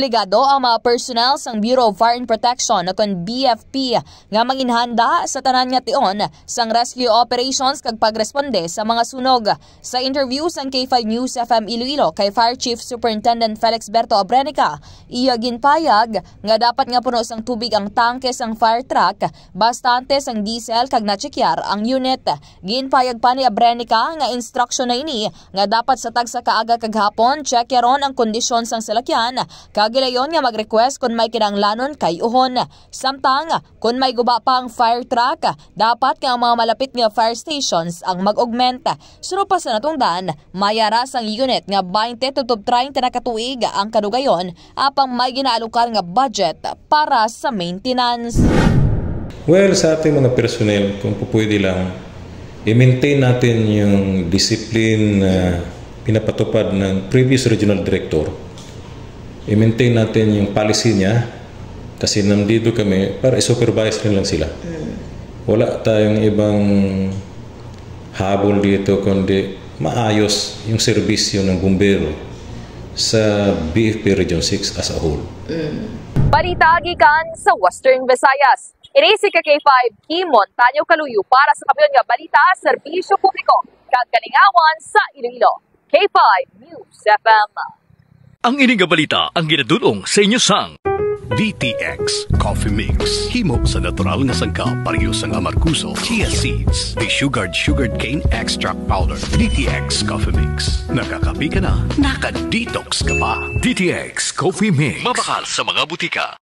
Obligado ang mga personnel sang Bureau of Fire and Protection o kon BFP nga manginhanda sa tanan nga tion sang rescue operations kag pagresponde sa mga sunog. Sa interview sang K5 News FM Iloilo kay Fire Chief Superintendent Felix Berto Abrenica, iya ginpayag nga dapat nga puno sang tubig ang tangke sang fire truck, bastante sang diesel kag natsekyar ang unit. Ginpayag pa ni Abrenica nga instruction na ini nga dapat sa tagsa kaaga kag hapon checkeron ang kondisyon sang salakyan. Kagilayon nga mag-request kung may kinanglanon kay uhon. Samtang kung may guba pa ang fire truck, dapat nga ang mga malapit nga fire stations ang mag-augment. Suno pa sa natungdan, mayara sang unit nga 20 to 30 na katuig ang kadugayon apang may ginaalukar nga budget para sa maintenance. Well, sa ating mga personnel, kung pwede lang, i-maintain natin yung discipline na pinapatupad ng previous regional director. I-maintain natin yung policy niya kasi nandito kami para i-supervise rin lang sila. Wala tayong ibang habol dito kundi maayos yung serbisyo ng bumbero sa BFP Region 6 as a whole. Balita gikan sa Western Visayas. Iresi ka K5 Kimon Tanyo Kaluyo para sa kabiyon nga balita serbisyo publiko kag kalingawan sa Iloilo. K5 News FM. Ang ining balita ang ginadulong sa inyo sang DTX Coffee Mix. Himo sa natural nga sangkap pareho sang amarkuso, chia seeds, desugared sugared cane extract powder. DTX Coffee Mix. Nakakapi ka na, naka-detox ka pa. DTX Coffee Mix. Mabakal sa mga butika.